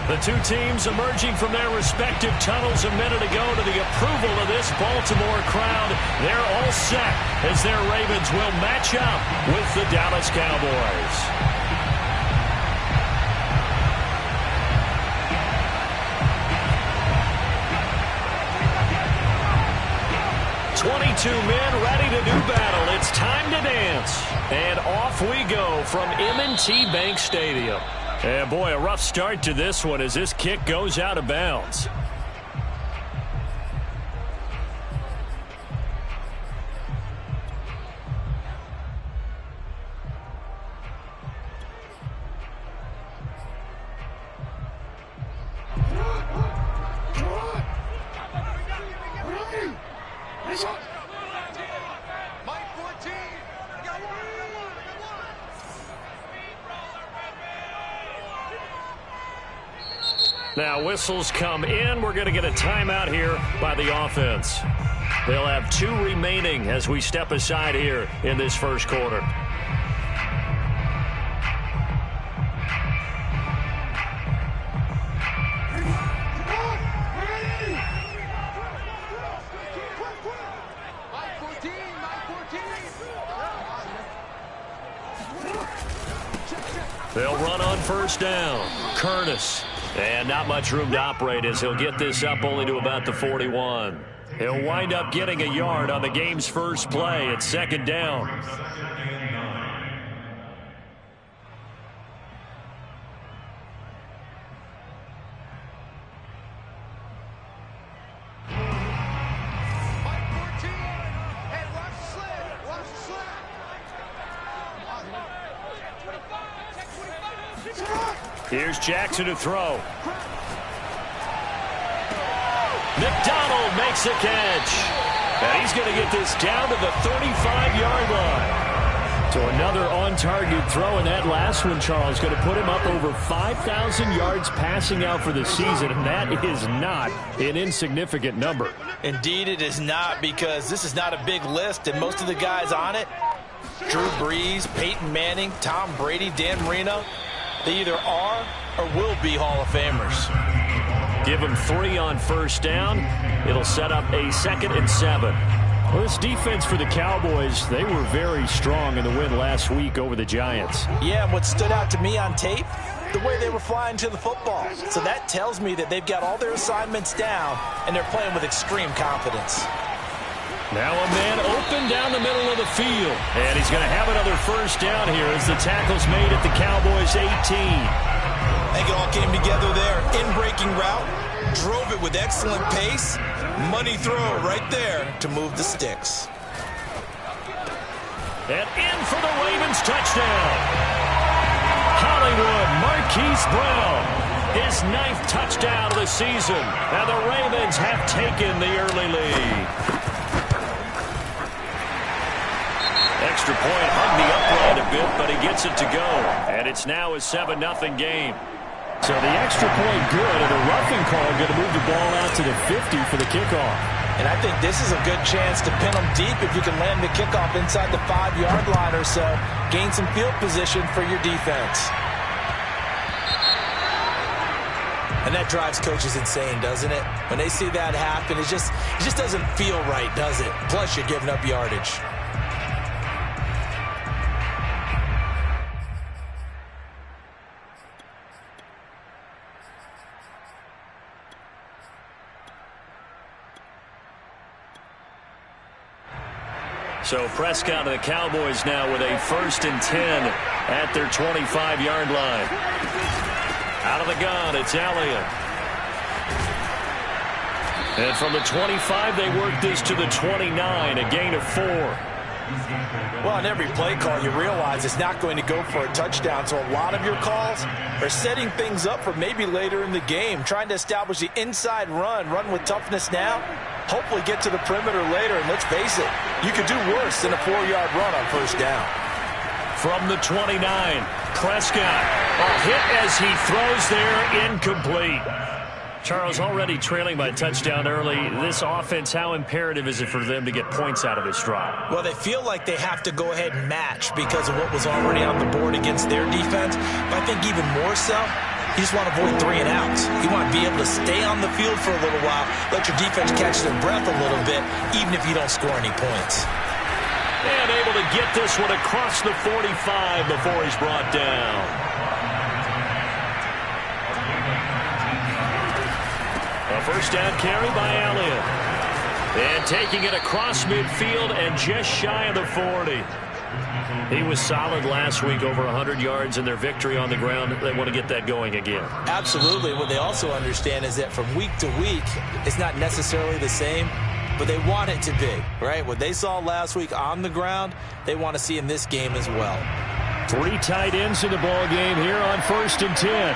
The two teams emerging from their respective tunnels a minute ago to the approval of this Baltimore crowd. They're all set as their Ravens will match up with the Dallas Cowboys. 22 men ready to do battle. It's time to dance. And off we go from M&T Bank Stadium. And boy, a rough start to this one as this kick goes out of bounds. Now whistles come in. We're going to get a timeout here by the offense. They'll have 2 remaining as we step aside here in this first quarter. They'll run on first down. Curtis. And not much room to operate as he'll get this up only to about the 41. He'll wind up getting a yard on the game's first play at second down. Here's Jackson to throw. McDonald makes a catch. And he's going to get this down to the 35-yard line. So another on-target throw, and that last one, Charles, going to put him up over 5,000 yards passing out for the season, and that is not an insignificant number. Indeed it is not, because this is not a big list, and most of the guys on it, Drew Brees, Peyton Manning, Tom Brady, Dan Marino, they either are or will be Hall of Famers. Give them 3 on first down. It'll set up a 2nd and 7. Well, this defense for the Cowboys, they were very strong in the win last week over the Giants. Yeah, and what stood out to me on tape, the way they were flying to the football. So that tells me that they've got all their assignments down, and they're playing with extreme confidence. Now a man open down the middle of the field. And he's going to have another first down here as the tackle's made at the Cowboys' 18. I think it all came together there. In-breaking route, drove it with excellent pace. Money throw right there to move the sticks. And in for the Ravens touchdown. Hollywood Marquise Brown, his 9th touchdown of the season. And the Ravens have taken the early lead. Extra point hung the upright a bit, but he gets it to go. And it's now a 7-0 game. So the extra point good, and the roughing call going to move the ball out to the 50 for the kickoff. And I think this is a good chance to pin them deep if you can land the kickoff inside the 5-yard line or so. Gain some field position for your defense. And that drives coaches insane, doesn't it? When they see that happen, it just doesn't feel right, does it? Plus, you're giving up yardage. So Prescott and the Cowboys now with a 1st and 10 at their 25-yard line. Out of the gun, it's Elliott. And from the 25, they work this to the 29, a gain of 4. Well, on every play call, you realize it's not going to go for a touchdown, so a lot of your calls are setting things up for maybe later in the game, trying to establish the inside run with toughness now, hopefully get to the perimeter later, and let's face it, you could do worse than a 4-yard run on first down. From the 29, Prescott, a hit as he throws there, incomplete. Charles, already trailing by a touchdown early. This offense, how imperative is it for them to get points out of this drive? Well, they feel like they have to go ahead and match because of what was already on the board against their defense. But I think even more so, You just want to avoid 3 and outs. You want to be able to stay on the field for a little while, let your defense catch their breath a little bit, even if you don't score any points. And able to get this one across the 45 before he's brought down. A first down carry by Elliott. And taking it across midfield and just shy of the 40. He was solid last week, over 100 yards in their victory on the ground. They want to get that going again. Absolutely. What they also understand is that from week to week, it's not necessarily the same, but they want it to be, right? What they saw last week on the ground, they want to see in this game as well. 3 tight ends in the ball game here on 1st and 10.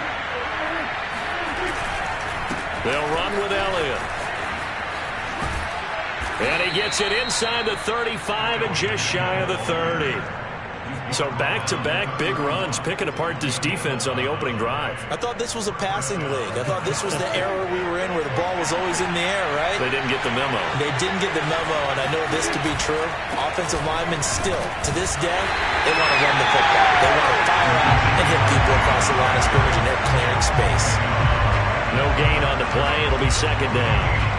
They'll run with Elliott. And he gets it inside the 35 and just shy of the 30. So back-to-back big runs, picking apart this defense on the opening drive. I thought this was a passing league. I thought this was the era we were in where the ball was always in the air, right? They didn't get the memo. They didn't get the memo, and I know this to be true. Offensive linemen still, to this day, they want to run the football. They want to fire out and hit people across the line of scrimmage, and they're clearing space. No gain on the play. It'll be 2nd down.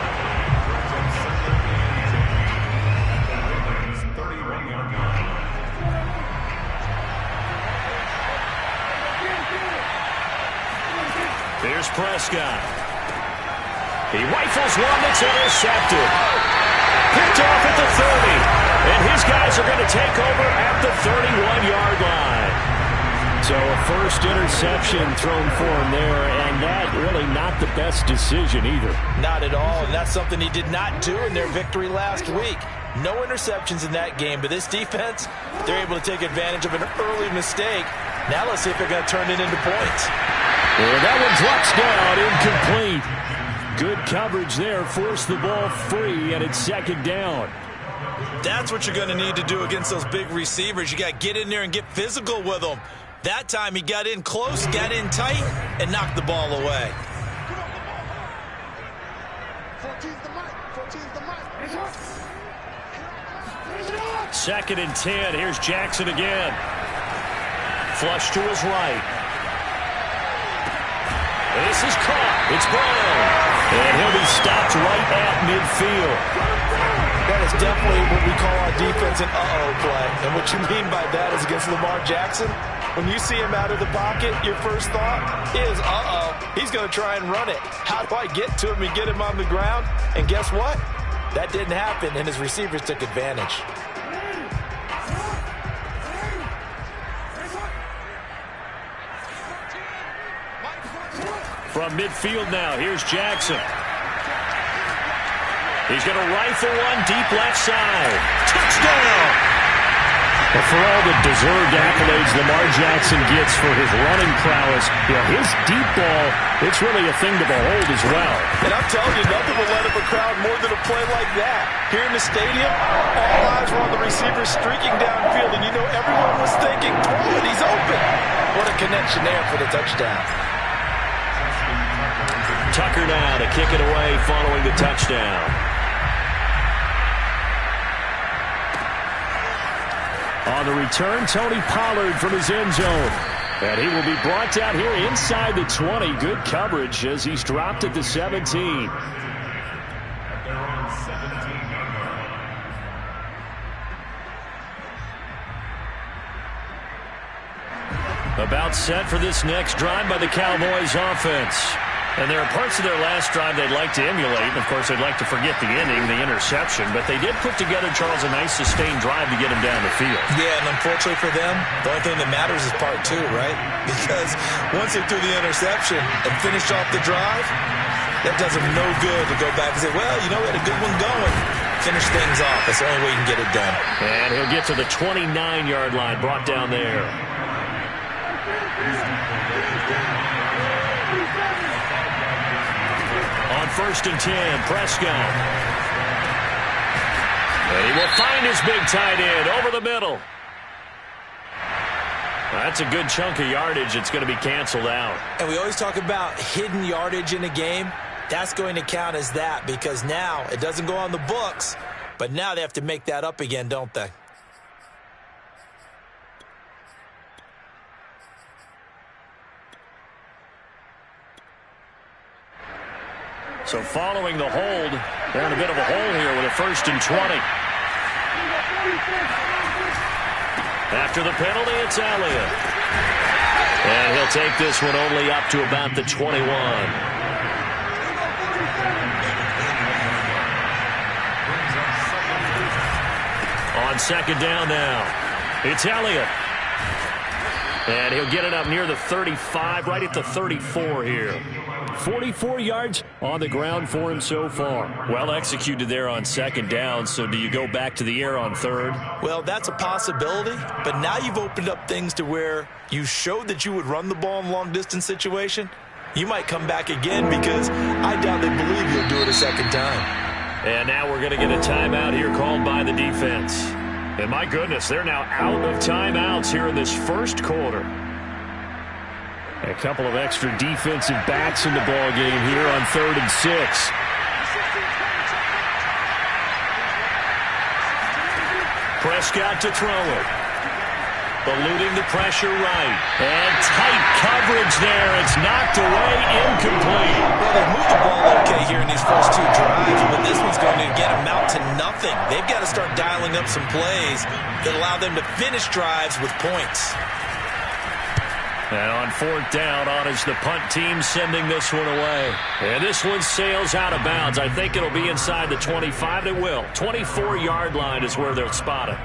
Here's Prescott. He rifles one that's intercepted. Picked off at the 30. And his guys are going to take over at the 31-yard line. So a first interception thrown for him there, and that really not the best decision either. Not at all, and that's something he did not do in their victory last week. No interceptions in that game, but this defense, they're able to take advantage of an early mistake. Now let's see if they're going to turn it into points. Well, that one drops down, incomplete. Good coverage there, forced the ball free, and it's 2nd down. That's what you're going to need to do against those big receivers. You got to get in there and get physical with them. That time he got in close, got in tight, and knocked the ball away. 2nd and 10. Here's Jackson again. Flush to his right. This is caught. It's Brown. And he'll be stopped right at midfield. That is definitely what we call our defense an uh-oh play. And what you mean by that is against Lamar Jackson, when you see him out of the pocket, your first thought is, uh-oh, he's going to try and run it. How do I get to him and get him on the ground? And guess what? That didn't happen, and his receivers took advantage. From midfield now, here's Jackson. He's going to rifle one deep left side. Touchdown! Well, for all the deserved accolades Lamar Jackson gets for his running prowess, his deep ball, it's really a thing to behold as well. And I'm telling you, nothing will light up a crowd more than a play like that. Here in the stadium, all eyes were on the receiver streaking downfield, and you know everyone was thinking, throw it, he's open. What a connection there for the touchdown. Tucker now to kick it away following the touchdown. On the return, Tony Pollard from his end zone. And he will be brought down here inside the 20. Good coverage as he's dropped at the 17. About set for this next drive by the Cowboys offense. And there are parts of their last drive they'd like to emulate. And, of course, they'd like to forget the inning, the interception. But they did put together, Charles, a nice sustained drive to get him down the field. Yeah, and unfortunately for them, the only thing that matters is part 2, right? Because once they threw the interception and finished off the drive, that does them no good to go back and say, well, you know, we had a good one going. Finish things off. That's the only way you can get it done. And he'll get to the 29-yard line, brought down there. On 1st and 10, Prescott. And he will find his big tight end over the middle. That's a good chunk of yardage. It's going to be canceled out. And we always talk about hidden yardage in a game. That's going to count as that because now it doesn't go on the books, but now they have to make that up again, don't they? So following the hold, they're in a bit of a hole here with a 1st and 20. After the penalty, it's Elliott. And he'll take this one only up to about the 21. On 2nd down now, it's Elliott. And he'll get it up near the 35, right at the 34 here. 44 yards on the ground for him so far. Well executed there on 2nd down, so do you go back to the air on 3rd? Well, that's a possibility, but now you've opened up things to where you showed that you would run the ball in long-distance situation. You might come back again because I doubt they believe you'll do it a 2nd time. And now we're going to get a timeout here called by the defense. And my goodness, they're now out of timeouts here in this 1st quarter. A couple of extra defensive backs in the ball game here on 3rd and 6. Prescott to throw it. Eluding the pressure right. And tight coverage there. It's knocked away, incomplete. Well, they've moved the ball okay here in these first 2 drives, but this one's going to again amount to nothing. They've got to start dialing up some plays that allow them to finish drives with points. And on 4th down, on is the punt team sending this one away. And this one sails out of bounds. I think it'll be inside the 25. It will. 24-yard line is where they'll spot it.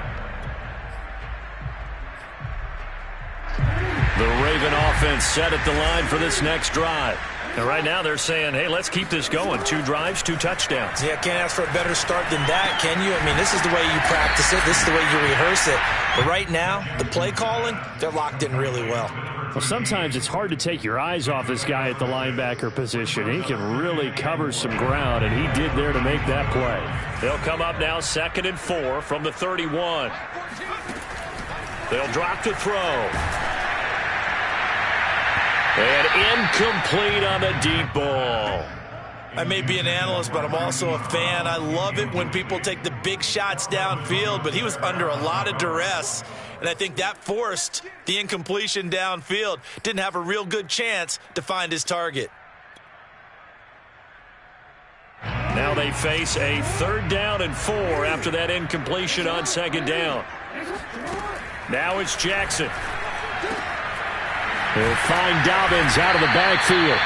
The Raven offense set at the line for this next drive. And right now they're saying, hey, let's keep this going. 2 drives, 2 touchdowns. Yeah, can't ask for a better start than that, can you? I mean, this is the way you practice it. This is the way you rehearse it. But right now, the play calling, they're locked in really well. Well, sometimes it's hard to take your eyes off this guy at the linebacker position. He can really cover some ground, and he did there to make that play. They'll come up now 2nd and 4 from the 31. They'll drop to throw. And incomplete on the deep ball. I may be an analyst, but I'm also a fan. I love it when people take the big shots downfield, but he was under a lot of duress, and I think that forced the incompletion downfield. Didn't have a real good chance to find his target. Now they face a 3rd down and 4 after that incompletion on 2nd down. Now it's Jackson. They'll find Dobbins out of the backfield.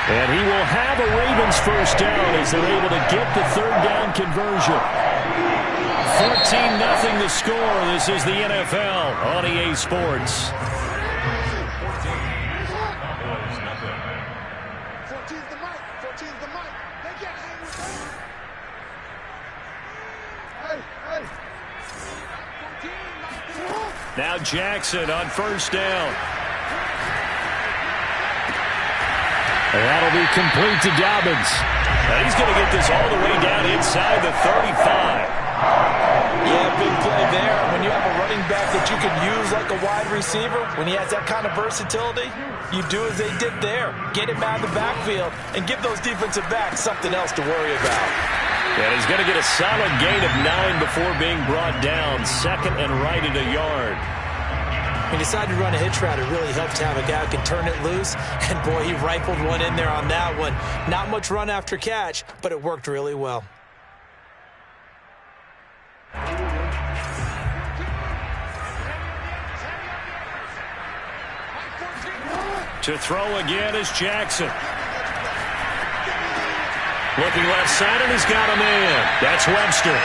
And he will have a Ravens 1st down as they're able to get the 3rd down conversion. 14-0 the score. This is the NFL on EA Sports. Now Jackson on 1st down. And that'll be complete to Dobbins. And he's going to get this all the way down inside the 35. Yeah, big play there. When you have a running back that you can use like a wide receiver, when he has that kind of versatility, you do as they did there. Get him out of the backfield and give those defensive backs something else to worry about. And he's going to get a solid gain of 9 before being brought down. 2nd and right at a yard. He decided to run a hitch route. It really helped to have a guy who can turn it loose. And, boy, he rifled one in there on that one. Not much run after catch, but it worked really well. To throw again is Jackson. Looking left side, and he's got a man. That's Webster.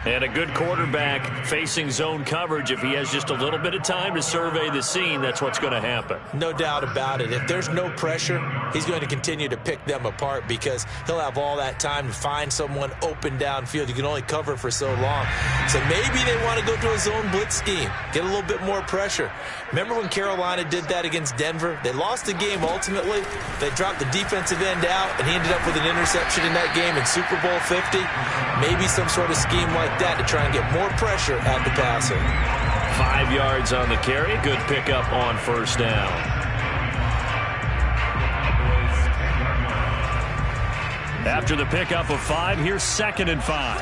And a good quarterback facing zone coverage. If he has just a little bit of time to survey the scene, that's what's going to happen. No doubt about it. If there's no pressure, he's going to continue to pick them apart because he'll have all that time to find someone open downfield. You can only cover for so long. So maybe they want to go to a zone blitz scheme, get a little bit more pressure. Remember when Carolina did that against Denver? They lost the game ultimately. They dropped the defensive end out, and he ended up with an interception in that game in Super Bowl 50. Maybe some sort of scheme like that to try and get more pressure at the passer. 5 yards on the carry. Good pickup on 1st down. After the pickup of 5, here's 2nd and 5.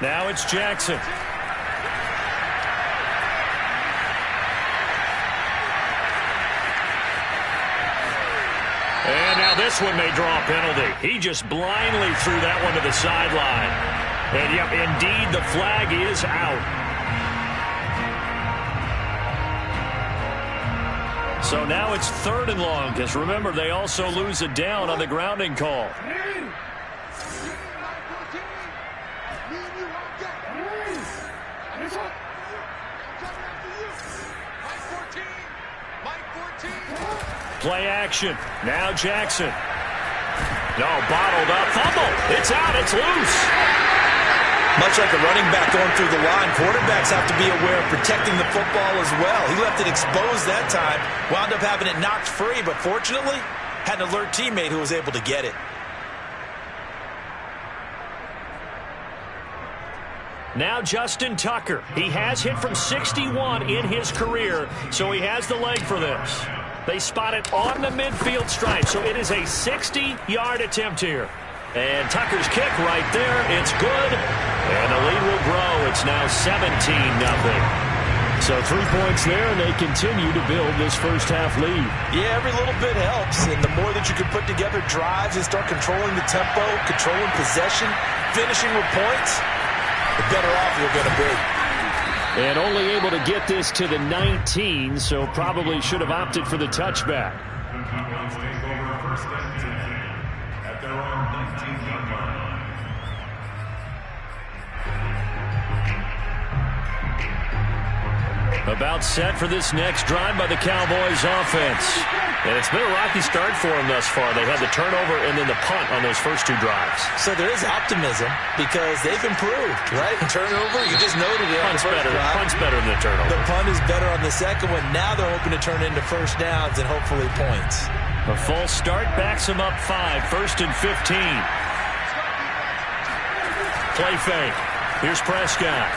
Now it's Jackson. This one may draw a penalty. He just blindly threw that one to the sideline. And, yep, indeed, the flag is out. So now it's 3rd and long, because remember, they also lose a down on the grounding call. Play action. Now Jackson. No, bottled up. Fumble. It's out. It's loose. Much like a running back going through the line, quarterbacks have to be aware of protecting the football as well. He left it exposed that time, wound up having it knocked free, but fortunately, had an alert teammate who was able to get it. Now Justin Tucker. He has hit from 61 in his career, so he has the leg for this. They spot it on the midfield stripe, so it is a 60-yard attempt here. And Tucker's kick right there. It's good. And the lead will grow. It's now 17-0. So 3 points there, and they continue to build this first-half lead. Yeah, every little bit helps. And the more that you can put together drives and start controlling the tempo, controlling possession, finishing with points, the better off you're going to be. And only able to get this to the 19, so probably should have opted for the touchback. About set for this next drive by the Cowboys offense. And it's been a rocky start for them thus far. They had the turnover and then the punt on those first 2 drives. So there is optimism because they've improved, right? Turnover, you just noted it. Punt's better than the turnover. The punt is better on the second one. Now they're hoping to turn into first downs and hopefully points. A false start backs them up 5, 1st and 15. Play fake. Here's Prescott.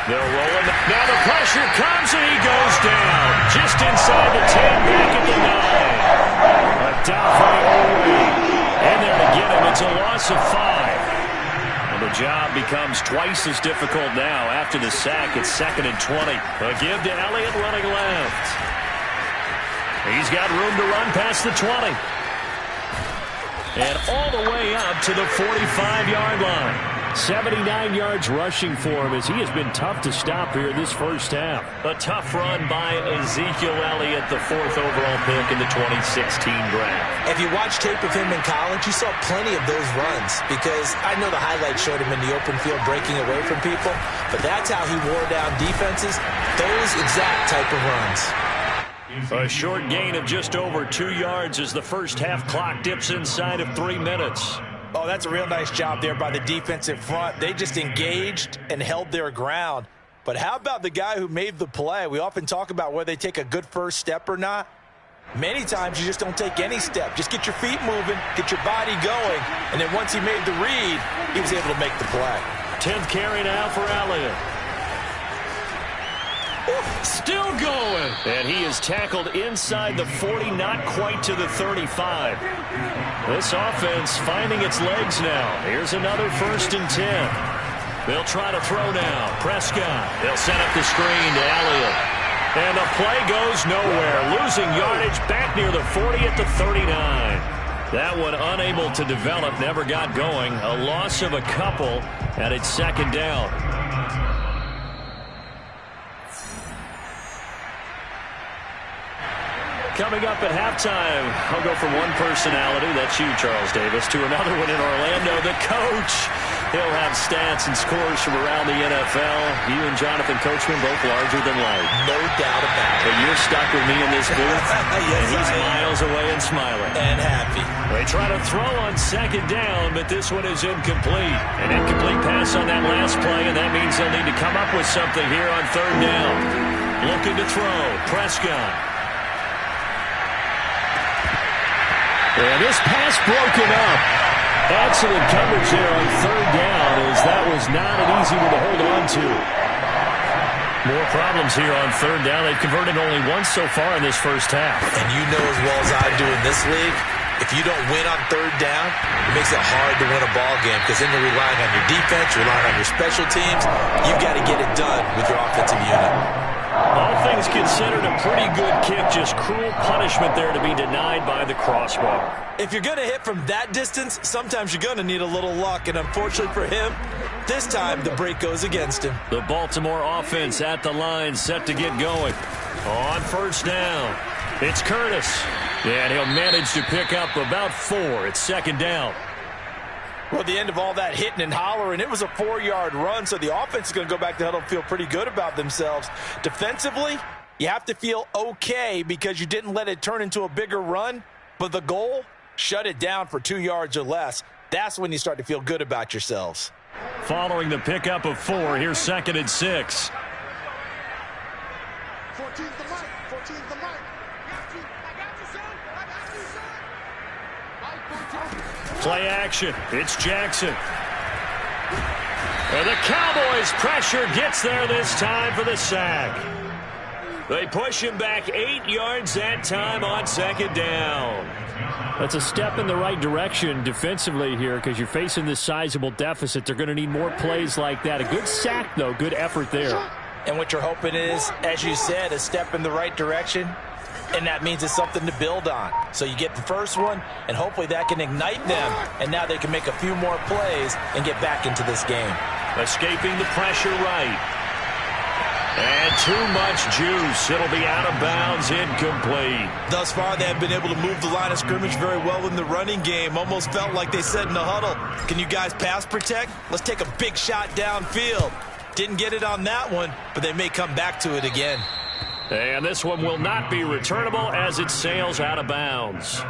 They'll roll him. Now the pressure comes and he goes down. Just inside the 10, back at the 9. A Dafe Oweh in there to get him. It's a loss of 5. And the job becomes twice as difficult now. After the sack, it's 2nd and 20. A give to Elliott running left. He's got room to run past the 20. And all the way up to the 45-yard line. 79 yards rushing for him as he has been tough to stop here this first half. A tough run by Ezekiel Elliott, the 4th overall pick in the 2016 draft. If you watch tape of him in college, you saw plenty of those runs because I know the highlights showed him in the open field breaking away from people, but that's how he wore down defenses, those exact type of runs. A short gain of just over 2 yards as the first half clock dips inside of 3 minutes. Oh, that's a real nice job there by the defensive front. They just engaged and held their ground. But how about the guy who made the play? We often talk about whether they take a good first step or not. Many times you just don't take any step. Just get your feet moving, get your body going, and then once he made the read, he was able to make the play. 10th carry now for Elliott. Still going. And he is tackled inside the 40, not quite to the 35. This offense finding its legs now. Here's another 1st and 10. They'll try to throw now. Prescott. They'll set up the screen to Elliott. And the play goes nowhere. Losing yardage back near the 40 at the 39. That one unable to develop, never got going. A loss of a couple, and it's 2nd down. Coming up at halftime, I'll go from one personality, that's you, Charles Davis, to another one in Orlando, the coach. He'll have stats and scores from around the NFL. You and Jonathan Coachman both larger than life. No doubt about it. But you're stuck with me in this booth, yes, and he's miles away and smiling. And happy. They try to throw on 2nd down, but this one is incomplete. An incomplete pass on that last play, and that means they'll need to come up with something here on 3rd down. Looking to throw, Prescott. And this pass broken up. Excellent coverage there on 3rd down as that was not an easy one to hold on to. More problems here on 3rd down. They've converted only once so far in this first half. And you know as well as I do in this league, if you don't win on 3rd down, it makes it hard to win a ball game because then you're relying on your defense, you're relying on your special teams. You've got to get it done with your offensive unit. All things considered, a pretty good kick. Just cruel punishment there to be denied by the crossbar. If you're going to hit from that distance, sometimes you're going to need a little luck. And unfortunately for him, this time the break goes against him. The Baltimore offense at the line, set to get going. On first down, it's Curtis. And he'll manage to pick up about 4. It's second down. Well, at the end of all that hitting and hollering, it was a 4-yard run, so the offense is going to go back to the huddle and feel pretty good about themselves. Defensively, you have to feel okay because you didn't let it turn into a bigger run, but the goal, shut it down for 2 yards or less. That's when you start to feel good about yourselves. Following the pickup of 4, here's second and 6. 14's the mic. 14's the mic. Play action. It's Jackson. And the Cowboys pressure gets there this time for the sack. They push him back 8 yards that time on second down. That's a step in the right direction defensively here because you're facing this sizable deficit. They're going to need more plays like that. A good sack, though. Good effort there. And what you're hoping is, as you said, a step in the right direction. And that means it's something to build on. So you get the first one, and hopefully that can ignite them. And now they can make a few more plays and get back into this game. Escaping the pressure right. And too much juice. It'll be out of bounds, incomplete. Thus far, they have been able to move the line of scrimmage very well in the running game. Almost felt like they said in the huddle, can you guys pass protect? Let's take a big shot downfield. Didn't get it on that one, but they may come back to it again. And this one will not be returnable as it sails out of bounds.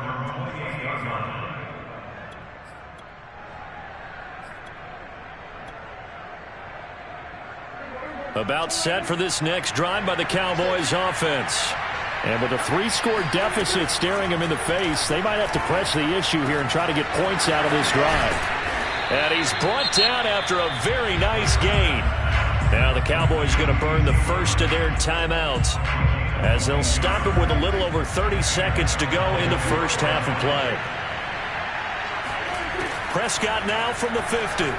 About set for this next drive by the Cowboys offense. And with a 3-score deficit staring them in the face, they might have to press the issue here and try to get points out of this drive. And he's brought down after a very nice gain. Now the Cowboys going to burn the first of their timeouts as they'll stop it with a little over 30 seconds to go in the first half of play. Prescott now from the 50.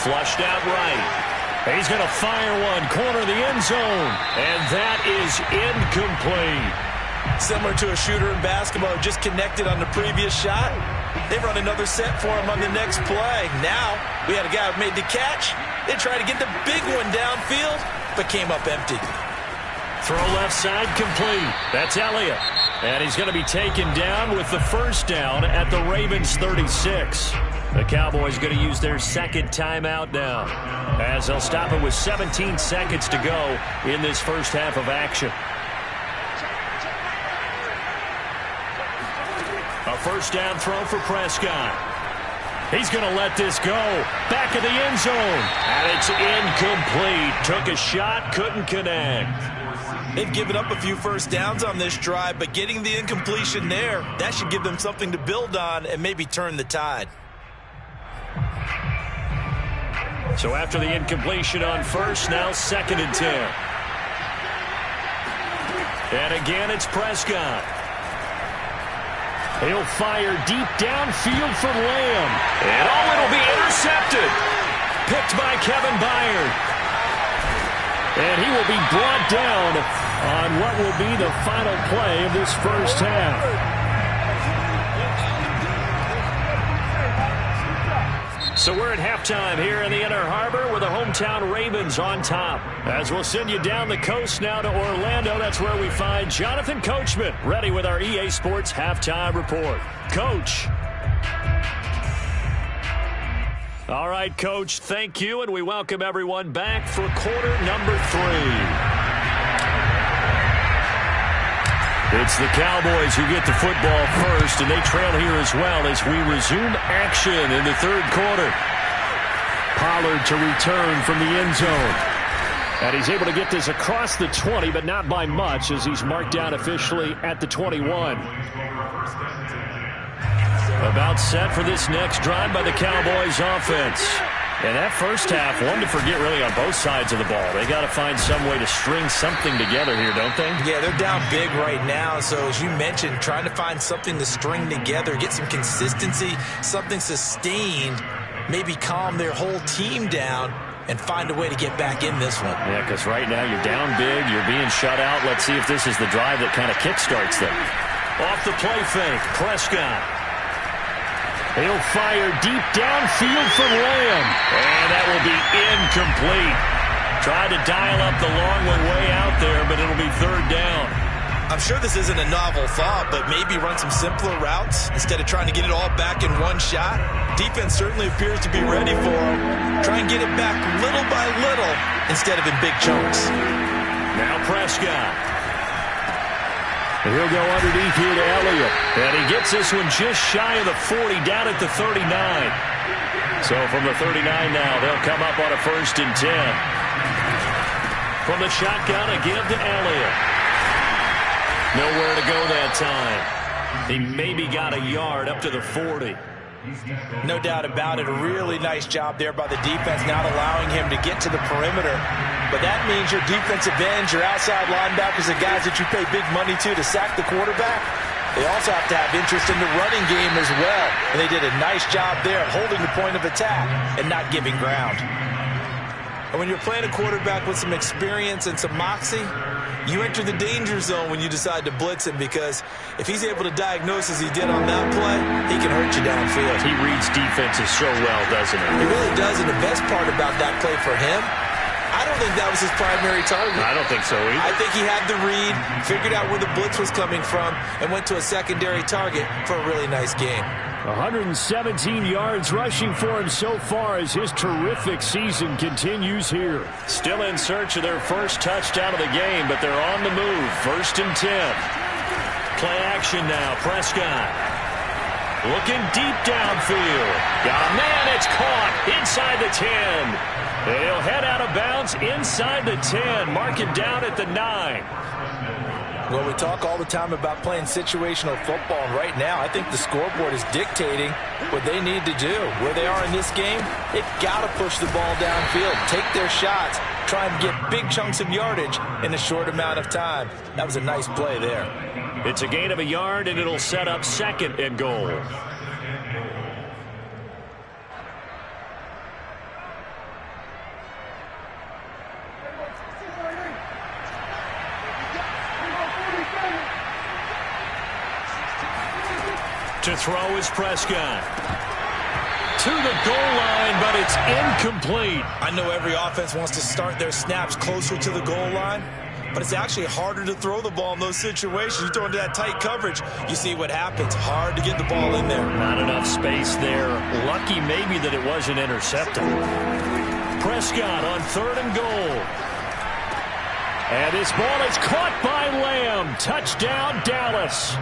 Flushed out right. He's going to fire one, corner of the end zone, and that is incomplete. Similar to a shooter in basketball who just connected on the previous shot. They run another set for him on the next play. Now we had a guy who made the catch. They tried to get the big one downfield, but came up empty. Throw left side complete. That's Elliott. And he's going to be taken down with the first down at the Ravens 36. The Cowboys going to use their second timeout now as they'll stop it with 17 seconds to go in this first half of action. A first down throw for Prescott. He's going to let this go. Back of the end zone. And it's incomplete. Took a shot, couldn't connect. They've given up a few first downs on this drive, but getting the incompletion there, that should give them something to build on and maybe turn the tide. So after the incompletion on first, now second and 10. And again, it's Prescott. He'll fire deep downfield from Lamb. And it'll be intercepted. Picked by Kevin Byard. And he will be brought down on what will be the final play of this first half. So we're at halftime here in the Inner Harbor with the hometown Ravens on top. As we'll send you down the coast now to Orlando, that's where we find Jonathan Coachman ready with our EA Sports Halftime Report. Coach. All right, Coach, thank you, and we welcome everyone back for quarter number 3. It's the Cowboys who get the football first, and they trail here as well as we resume action in the third quarter. Pollard to return from the end zone. And he's able to get this across the 20, but not by much as he's marked down officially at the 21. About set for this next drive by the Cowboys offense. And that first half, one to forget really on both sides of the ball. They got to find some way to string something together here, don't they? Yeah, they're down big right now. So as you mentioned, trying to find something to string together, get some consistency, something sustained, maybe calm their whole team down and find a way to get back in this one. Yeah, because right now you're down big, you're being shut out. Let's see if this is the drive that kind of kickstarts them. Off the play fake, Prescott. He'll fire deep downfield for Lamb. And that will be incomplete. Tried to dial up the long one way out there, but it'll be third down. I'm sure this isn't a novel thought, but maybe run some simpler routes instead of trying to get it all back in one shot. Defense certainly appears to be ready for him. Try and get it back little by little instead of in big chunks. Now Prescott. He'll go underneath here to Elliott. And he gets this one just shy of the 40, down at the 39. So from the 39 now, they'll come up on a 1st and 10. From the shotgun, a give to Elliott. Nowhere to go that time. He maybe got a yard up to the 40. No doubt about it. A really nice job there by the defense, not allowing him to get to the perimeter. But that means your defensive ends, your outside linebackers, the guys that you pay big money to sack the quarterback, they also have to have interest in the running game as well. And they did a nice job there of holding the point of attack and not giving ground. And when you're playing a quarterback with some experience and some moxie, you enter the danger zone when you decide to blitz him, because if he's able to diagnose as he did on that play, he can hurt you downfield. He reads defenses so well, doesn't he? He really does, and the best part about that play for him, I don't think that was his primary target. I don't think so either. I think he had the read, figured out where the blitz was coming from, and went to a secondary target for a really nice game. 117 yards rushing for him so far as his terrific season continues here. Still in search of their first touchdown of the game, but they're on the move. 1st and 10. Play action now. Prescott looking deep downfield. Got a man. It's caught inside the 10. And he'll head out of bounds inside the 10. Mark it down at the 9. Well, we talk all the time about playing situational football, and right now I think the scoreboard is dictating what they need to do. Where they are in this game, they've got to push the ball downfield, take their shots, try and get big chunks of yardage in a short amount of time. That was a nice play there. It's a gain of a yard, and it'll set up 2nd and goal. To throw is Prescott. To the goal line, but it's incomplete. I know every offense wants to start their snaps closer to the goal line, but it's actually harder to throw the ball in those situations. You throw into that tight coverage, you see what happens. Hard to get the ball in there. Not enough space there. Lucky maybe that it wasn't intercepted. Prescott on 3rd and goal. And this ball is caught by Lamb. Touchdown, Dallas.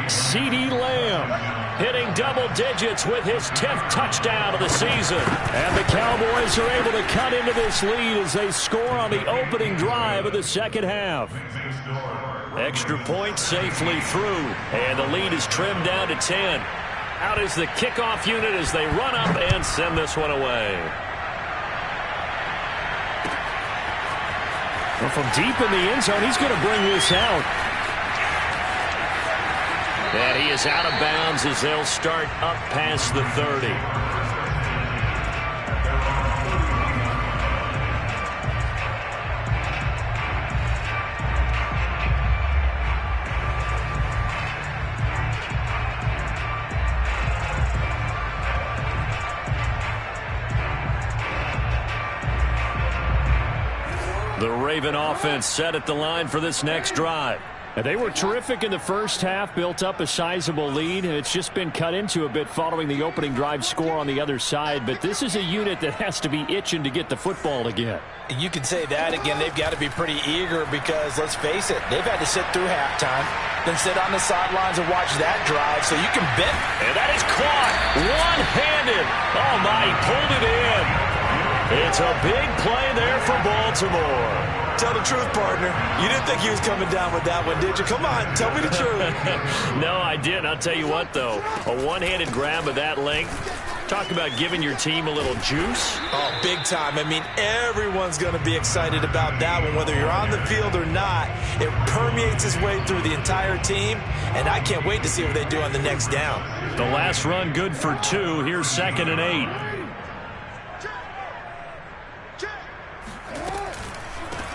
CeeDee Lamb hitting double digits with his 10th touchdown of the season. And the Cowboys are able to cut into this lead as they score on the opening drive of the 2nd half. Extra point safely through, and the lead is trimmed down to 10. Out is the kickoff unit as they run up and send this one away. Well, from deep in the end zone, he's going to bring this out. And he is out of bounds as they'll start up past the 30. The Raven offense set at the line for this next drive. And they were terrific in the first half, built up a sizable lead. It's just been cut into a bit following the opening drive score on the other side. But this is a unit that has to be itching to get the football again. You can say that again. They've got to be pretty eager because, let's face it, they've had to sit through halftime, then sit on the sidelines and watch that drive. So you can bet. And that is caught one-handed. Oh, my, he pulled it in. It's a big play there for Baltimore. Tell the truth, partner. You didn't think he was coming down with that one, did you? Come on, tell me the truth. No, I didn't. I'll tell you what, though. A one-handed grab of that length. Talk about giving your team a little juice. Oh, big time. I mean, everyone's going to be excited about that one, whether you're on the field or not. It permeates its way through the entire team, and I can't wait to see what they do on the next down. The last run good for 2. Here's 2nd and 8.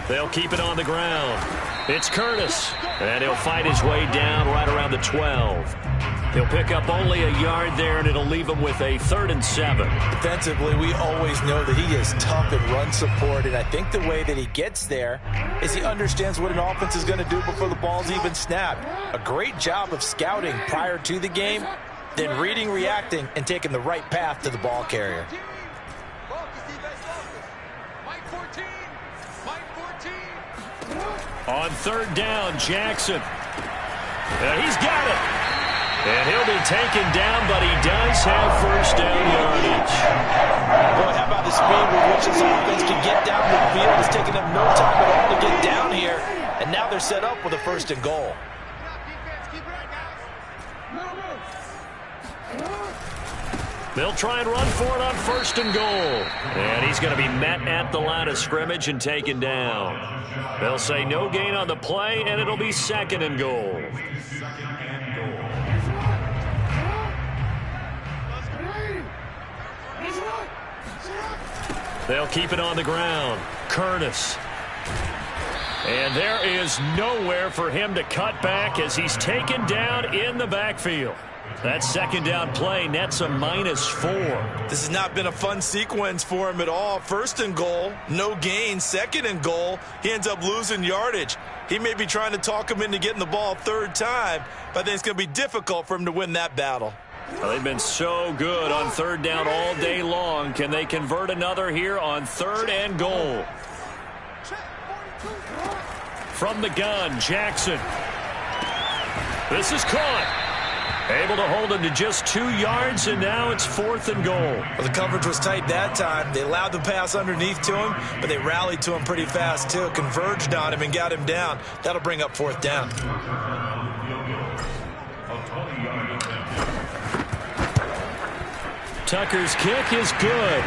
They'll keep it on the ground. It's Curtis, and he'll fight his way down right around the 12. He'll pick up only a yard there, and it'll leave him with a 3rd and 7. Defensively, we always know that he is tough in run support, and I think the way that he gets there is he understands what an offense is going to do before the ball's even snapped. A great job of scouting prior to the game, then reading, reacting, and taking the right path to the ball carrier. On 3rd down, Jackson. He's got it. And he'll be taken down, but he does have 1st down yardage. Boy, how about the speed with which this offense can get down the field? It's taken them no time at all to get down here. And now they're set up with a 1st and goal. They'll try and run for it on 1st and goal. And he's going to be met at the line of scrimmage and taken down. They'll say no gain on the play, and it'll be 2nd and goal. They'll keep it on the ground. Curtis. And there is nowhere for him to cut back as he's taken down in the backfield. That 2nd down play nets a -4. This has not been a fun sequence for him at all. 1st and goal, no gain. 2nd and goal, he ends up losing yardage. He may be trying to talk him into getting the ball 3rd time, but I think it's going to be difficult for him to win that battle. Well, they've been so good on 3rd down all day long. Can they convert another here on 3rd and goal? From the gun, Jackson. This is caught. Able to hold him to just 2 yards, and now it's 4th and goal. Well, the coverage was tight that time. They allowed the pass underneath to him, but they rallied to him pretty fast, too. Converged on him and got him down. That'll bring up 4th down. Tucker's kick is good.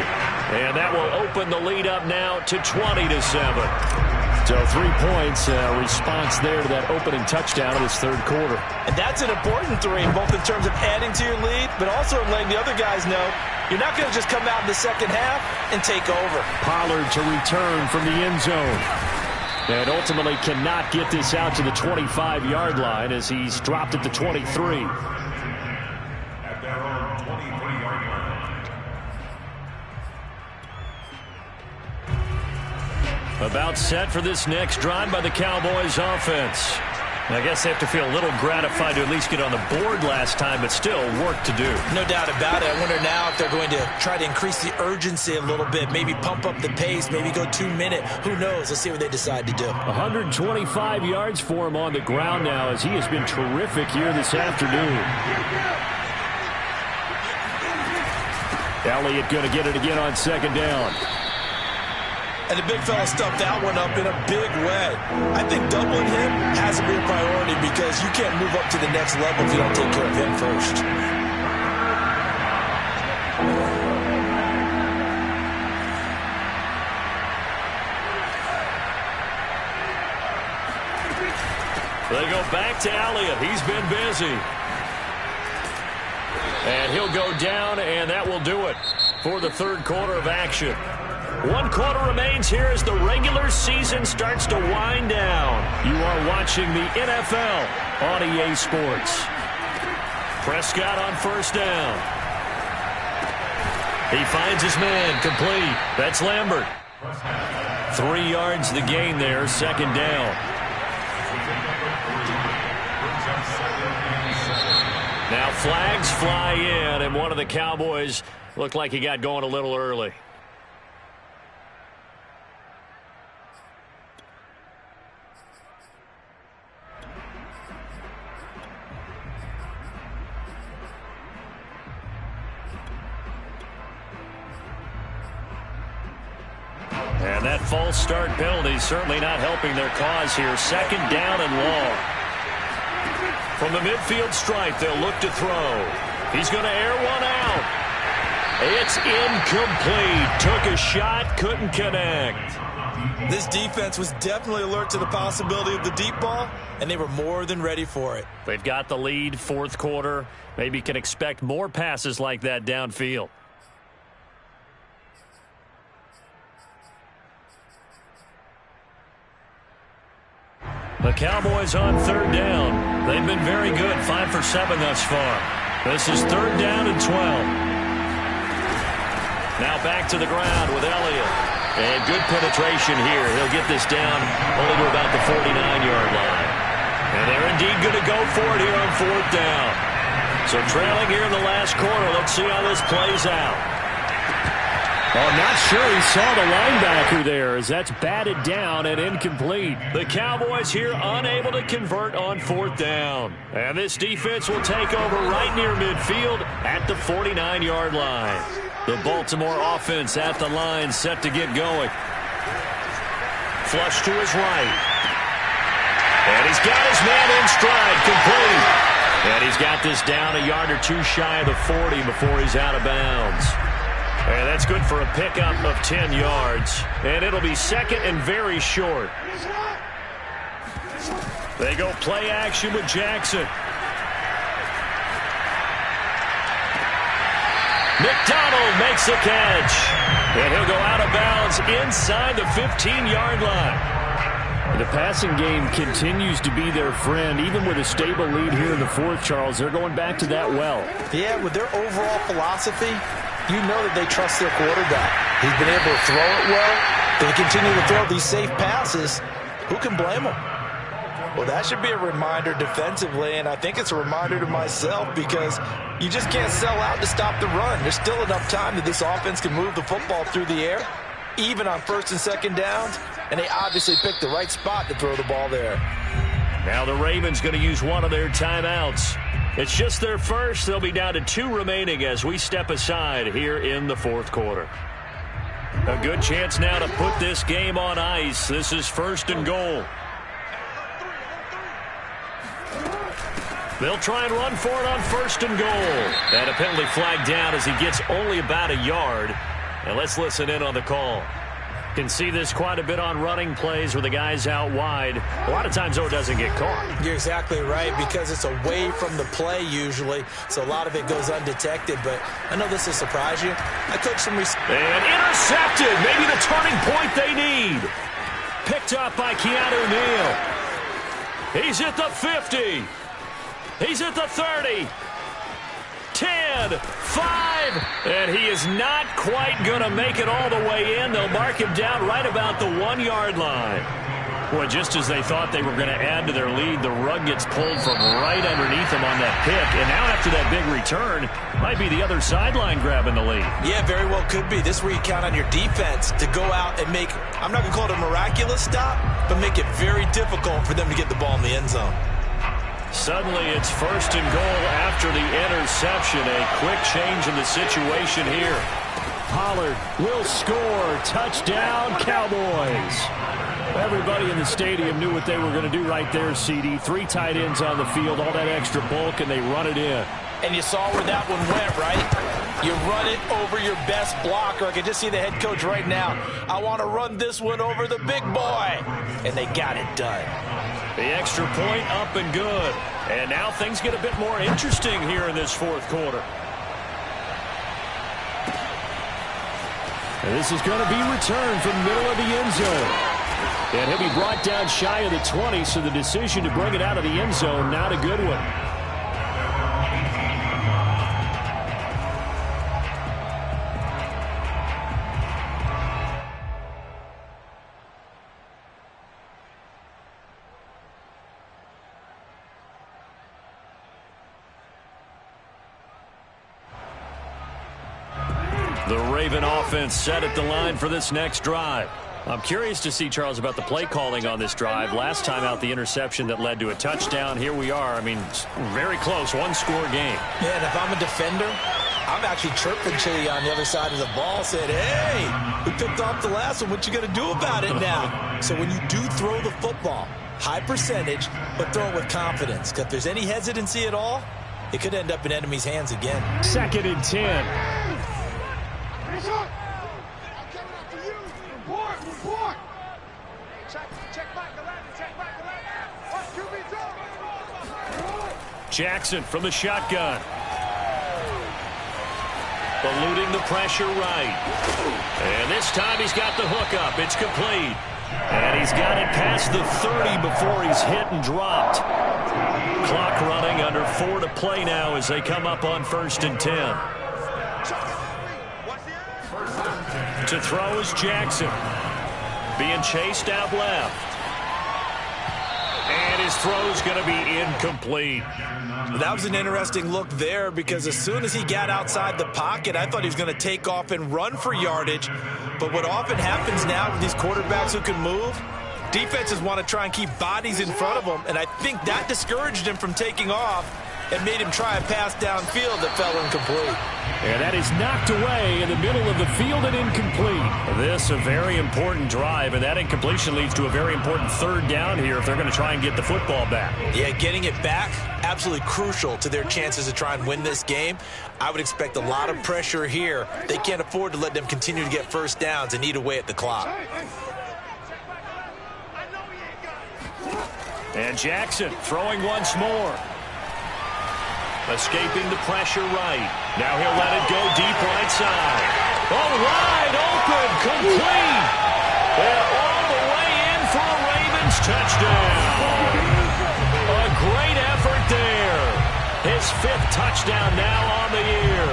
And that will open the lead up now to 20-7. So 3 points, response there to that opening touchdown in this 3rd quarter. And that's an important 3, both in terms of adding to your lead, but also letting the other guys know you're not going to just come out in the 2nd half and take over. Pollard to return from the end zone. And ultimately cannot get this out to the 25-yard line as he's dropped at the 23. About set for this next drive by the Cowboys offense. I guess they have to feel a little gratified to at least get on the board last time, but still work to do. No doubt about it. I wonder now if they're going to try to increase the urgency a little bit, maybe pump up the pace, maybe go 2-minute. Who knows? Let's see what they decide to do. 125 yards for him on the ground now as he has been terrific here this afternoon. Elliott going to get it again on 2nd down. And the big fella stuffed that one up in a big way. I think doubling him has to be a priority because you can't move up to the next level if you don't take care of him first. They go back to Elliott. He's been busy. And he'll go down, and that will do it for the 3rd quarter of action. 1 quarter remains here as the regular season starts to wind down. You are watching the NFL on EA Sports. Prescott on 1st down. He finds his man complete. That's Lambert. 3 yards the gain there, 2nd down. Now flags fly in, and one of the Cowboys looked like he got going a little early. And that false start penalty certainly not helping their cause here. 2nd down and long. From the midfield stripe, they'll look to throw. He's going to air one out. It's incomplete. Took a shot, couldn't connect. This defense was definitely alert to the possibility of the deep ball, and they were more than ready for it. They've got the lead, 4th quarter. Maybe can expect more passes like that downfield. The Cowboys on third down. They've been very good, 5 for 7 thus far. This is third down and 12. Now back to the ground with Elliott. And good penetration here. He'll get this down only to about the 49-yard line. And they're indeed going to go for it here on fourth down. So trailing here in the last quarter. Let's see how this plays out. Oh, not sure he saw the linebacker there as that's batted down and incomplete. The Cowboys here unable to convert on fourth down. And this defense will take over right near midfield at the 49-yard line. The Baltimore offense at the line set to get going. Flush to his right. And he's got his man in stride, complete. And he's got this down a yard or two shy of the 40 before he's out of bounds. And that's good for a pickup of 10 yards. And it'll be second and very short. They go play action with Jackson. McDonald makes the catch. And he'll go out of bounds inside the 15-yard line. The passing game continues to be their friend. Even with a stable lead here in the fourth, Charles, they're going back to that well. Yeah, with their overall philosophy, you know that they trust their quarterback. He's been able to throw it well. They continue to throw these safe passes. Who can blame them? Well, that should be a reminder defensively, and I think it's a reminder to myself because you just can't sell out to stop the run. There's still enough time that this offense can move the football through the air, even on first and second downs, and they obviously picked the right spot to throw the ball there. Now the Ravens going to use one of their timeouts. It's just their first. They'll be down to 2 remaining as we step aside here in the fourth quarter. A good chance now to put this game on ice. This is first and goal. They'll try and run for it on first and goal. And a penalty flag down as he gets only about a yard. And let's listen in on the call. Can see this quite a bit on running plays where the guy's out wide. A lot of times, though, it doesn't get caught. You're exactly right because it's away from the play usually, so a lot of it goes undetected. But I know this will surprise you. I coached some... And intercepted. Maybe the turning point they need. Picked up by Keanu Neal. He's at the 50. He's at the 30. 10, 5, and he is not quite going to make it all the way in. They'll mark him down right about the 1-yard line. Well, just as they thought they were going to add to their lead, the rug gets pulled from right underneath them on that pick. And now after that big return, might be the other sideline grabbing the lead. Yeah, very well could be. This is where you count on your defense to go out and make, I'm not going to call it a miraculous stop, but make it very difficult for them to get the ball in the end zone. Suddenly it's first and goal after the interception. A quick change in the situation here. Pollard will score. Touchdown, Cowboys. Everybody in the stadium knew what they were going to do right there, CD. 3 tight ends on the field, all that extra bulk, and they run it in. And you saw where that one went, right? You run it over your best blocker. I can just see the head coach right now. I want to run this one over the big boy. And they got it done. The extra point up and good. And now things get a bit more interesting here in this fourth quarter. And this is going to be returned from the middle of the end zone. And he'll be brought down shy of the 20, so the decision to bring it out of the end zone, not a good one. The Raven offense set at the line for this next drive. I'm curious to see, Charles, about the play calling on this drive. Last time out, the interception that led to a touchdown. Here we are. I mean, very close, 1-score game. Yeah, and if I'm a defender, I'm actually chirping to you on the other side of the ball, said, hey, we picked off the last one. What you going to do about it now? So when you do throw the football, high percentage, but throw it with confidence. Because if there's any hesitancy at all, it could end up in enemy's hands again. 2nd and 10. Jackson from the shotgun. Eluding the pressure right. And this time he's got the hook up. It's complete. And he's got it past the 30 before he's hit and dropped. Clock running, under 4 to play now as they come up on 1st and 10. To throw is Jackson. Being chased out left. And his throw's going to be incomplete. That was an interesting look there because as soon as he got outside the pocket, I thought he was going to take off and run for yardage. But what often happens now with these quarterbacks who can move, defenses want to try and keep bodies in front of them, and I think that discouraged him from taking off and made him try a pass downfield that fell incomplete. And that is knocked away in the middle of the field and incomplete. This a very important drive, and that incompletion leads to a very important 3rd down here if they're going to try and get the football back. Yeah, getting it back, absolutely crucial to their chances to try and win this game. I would expect a lot of pressure here. They can't afford to let them continue to get 1st downs and eat away at the clock. And Jackson throwing once more. Escaping the pressure right. Now he'll let it go deep right side. Oh, wide open, complete. And all the way in for a Ravens touchdown. A great effort there. His 5th touchdown now on the year.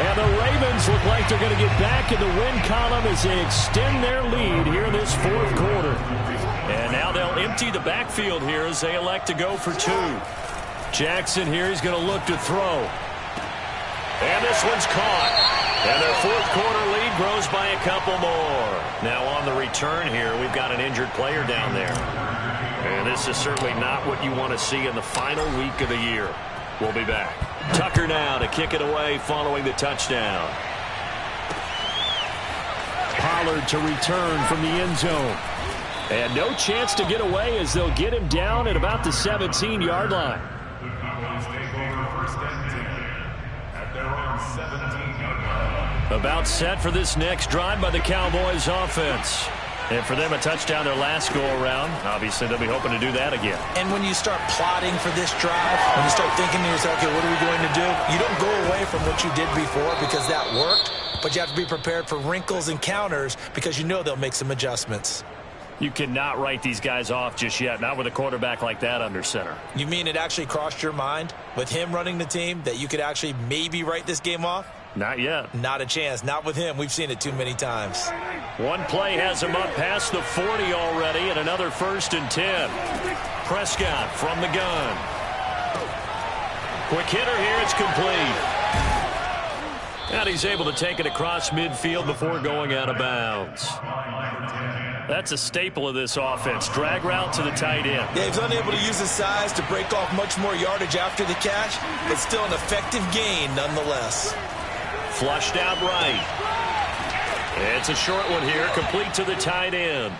And the Ravens look like they're going to get back in the win column as they extend their lead here in this 4th quarter. And now they'll empty the backfield here as they elect to go for 2. Jackson here, he's going to look to throw. And this one's caught. And their 4th quarter lead grows by a couple more. Now on the return here, we've got an injured player down there. And this is certainly not what you want to see in the final week of the year. We'll be back. Tucker now to kick it away following the touchdown. Pollard to return from the end zone. And no chance to get away as they'll get him down at about the 17-yard line. About set for this next drive by the Cowboys offense. And for them, a touchdown their last go-around. Obviously, they'll be hoping to do that again. And when you start plotting for this drive, when you start thinking to yourself, okay, what are we going to do? You don't go away from what you did before because that worked, but you have to be prepared for wrinkles and counters because you know they'll make some adjustments. You cannot write these guys off just yet, not with a quarterback like that under center. You mean it actually crossed your mind with him running the team that you could actually maybe write this game off? Not yet. Not a chance. Not with him. We've seen it too many times. One play has him up past the 40 already, and another 1st and 10. Prescott from the gun. Quick hitter here. It's complete. And he's able to take it across midfield before going out of bounds. That's a staple of this offense. Drag route to the tight end. Yeah, he's unable to use his size to break off much more yardage after the catch, but still an effective gain nonetheless. Flushed out right. It's a short one here, complete to the tight end.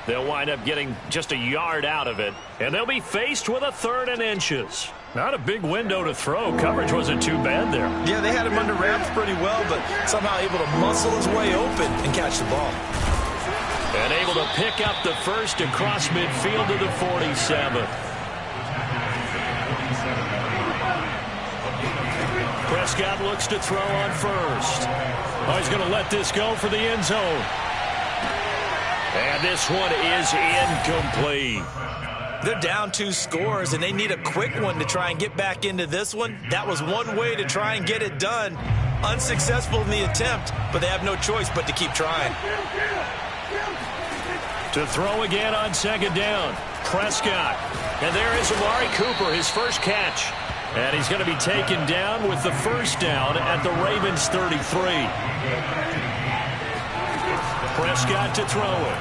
They'll wind up getting just a yard out of it, and they'll be faced with a 3rd and inches. Not a big window to throw. Coverage wasn't too bad there. Yeah, they had him under wraps pretty well, but somehow able to muscle his way open and catch the ball. And able to pick up the 1st across midfield to the 47. Prescott looks to throw on 1st. Oh, he's going to let this go for the end zone. And this one is incomplete. They're down 2 scores, and they need a quick one to try and get back into this one. That was one way to try and get it done. Unsuccessful in the attempt, but they have no choice but to keep trying. To throw again on 2nd down. Prescott. And there is Amari Cooper, his first catch. And he's going to be taken down with the 1st down at the Ravens 33. Prescott to throw it.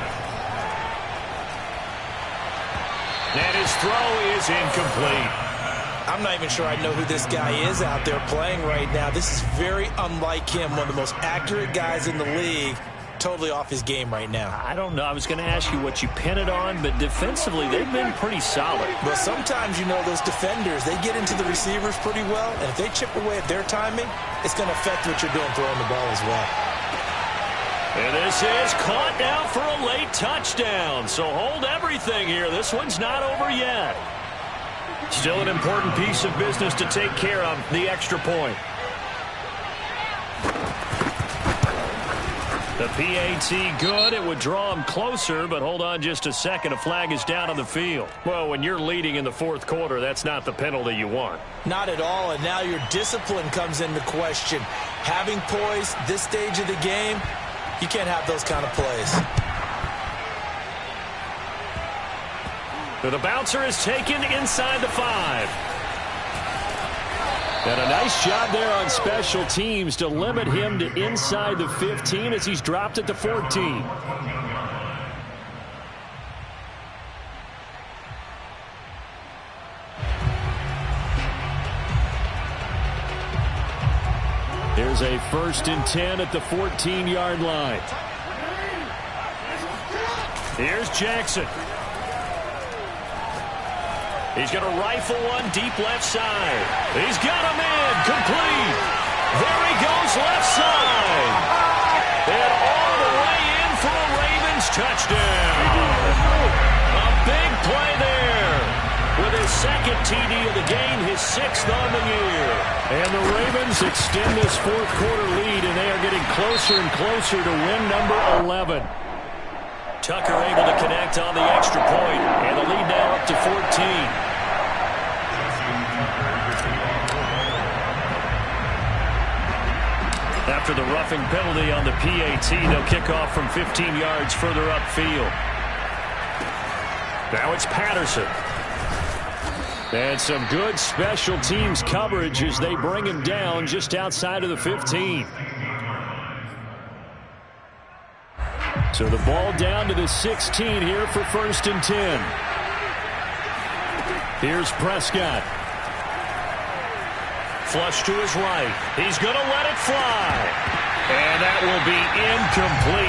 And his throw is incomplete. I'm not even sure I know who this guy is out there playing right now. This is very unlike him, one of the most accurate guys in the league. Totally off his game right now. I don't know. I was going to ask you what you pin it on, but defensively, they've been pretty solid. Well, sometimes, you know, those defenders, they get into the receivers pretty well, and if they chip away at their timing, it's going to affect what you're doing throwing the ball as well. And this is caught now for a late touchdown. So hold everything here. This one's not over yet. Still an important piece of business to take care of, the extra point. The PAT good. It would draw him closer, but hold on just a second. A flag is down on the field. Well, when you're leading in the fourth quarter, that's not the penalty you want. Not at all, and now your discipline comes into question. Having poise this stage of the game, you can't have those kind of plays. The bouncer is taken inside the 5. And a nice job there on special teams to limit him to inside the 15 as he's dropped it to 14. Here's a 1st and 10 at the 14-yard line. Here's Jackson. He's going to rifle one deep left side. He's got him in. Complete. There he goes left side. And all the way in for a Ravens touchdown. A big play there. With his 2nd TD of the game, his 6th on the year. And the Ravens extend this fourth quarter lead, and they are getting closer and closer to win number 11. Tucker able to connect on the extra point, and the lead now up to 14. After the roughing penalty on the PAT, they'll kick off from 15 yards further upfield. Now it's Patterson. And some good special teams coverage as they bring him down just outside of the 15. So the ball down to the 16 here for 1st and 10. Here's Prescott. Flush to his right. He's going to let it fly. And that will be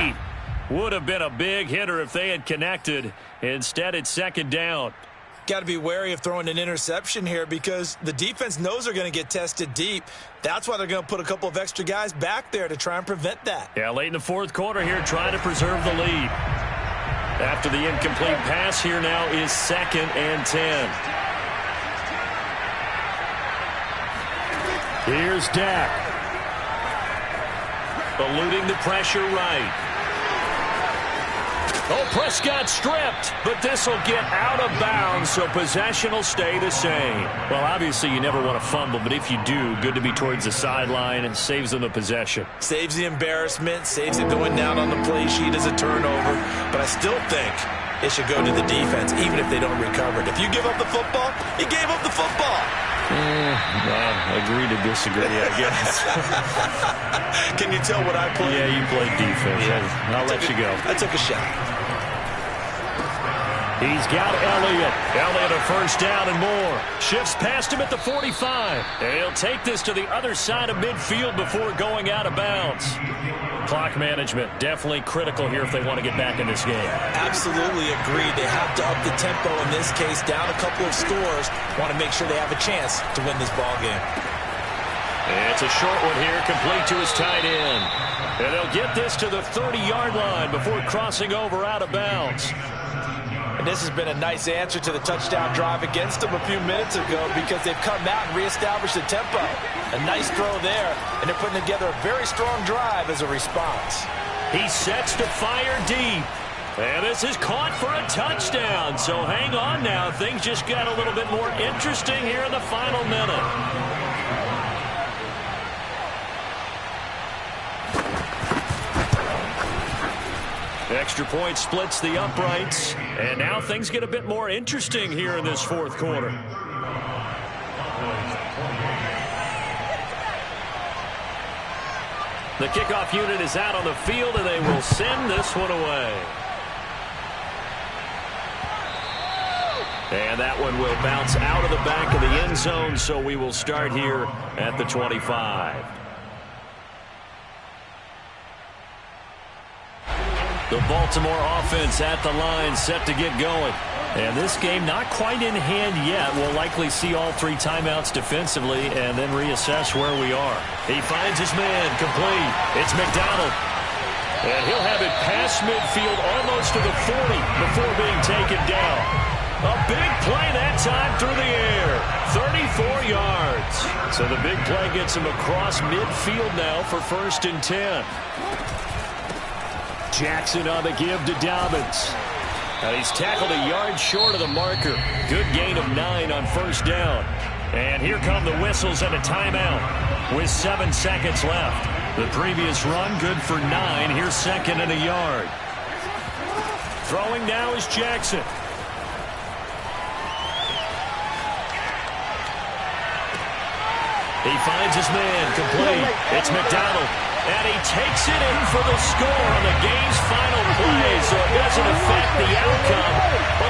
incomplete. Would have been a big hitter if they had connected. Instead, it's 2nd down. Got to be wary of throwing an interception here because the defense knows they're going to get tested deep. That's why they're going to put a couple of extra guys back there to try and prevent that. Yeah, late in the fourth quarter here, trying to preserve the lead. After the incomplete pass, here now is 2nd and 10. Here's Dak. Eluding the pressure right. Oh, Prescott stripped, but this will get out of bounds, so possession will stay the same. Well, obviously you never want to fumble, but if you do, good to be towards the sideline and saves them the possession. Saves the embarrassment, saves it going down on the play sheet as a turnover, but I still think it should go to the defense, even if they don't recover it. If you give up the football, you gave up the football. Agree to disagree, I guess. Can you tell what I played? Yeah, you played defense. Yeah. I'll let you go. I took a shot. He's got Elliott. Elliott a 1st down and more. Shifts past him at the 45. And he'll take this to the other side of midfield before going out of bounds. Clock management definitely critical here if they want to get back in this game. Absolutely agreed. They have to up the tempo in this case, down a couple of scores. Want to make sure they have a chance to win this ball game. It's a short one here, complete to his tight end. And they'll get this to the 30-yard line before crossing over out of bounds. And this has been a nice answer to the touchdown drive against them a few minutes ago because they've come out and reestablished the tempo. A nice throw there, and they're putting together a very strong drive as a response. He sets to fire deep. And this is caught for a touchdown. So hang on now. Things just got a little bit more interesting here in the final minute. Extra point splits the uprights. And now things get a bit more interesting here in this fourth quarter. The kickoff unit is out on the field, and they will send this one away. And that one will bounce out of the back of the end zone, so we will start here at the 25. The Baltimore offense at the line, set to get going. And this game not quite in hand yet. We'll likely see all 3 timeouts defensively and then reassess where we are. He finds his man, complete. It's McDonald. And he'll have it past midfield almost to the 40 before being taken down. A big play that time through the air. 34 yards. So the big play gets him across midfield now for 1st and 10. Jackson on the give to Dobbins. And he's tackled a yard short of the marker. Good gain of 9 on first down. And here come the whistles and a timeout with 7 seconds left. The previous run good for 9. Here's second and a yard. Throwing now is Jackson. He finds his man complete. It's McDonald. And he takes it in for the score on the game's final play. So it doesn't affect the outcome, but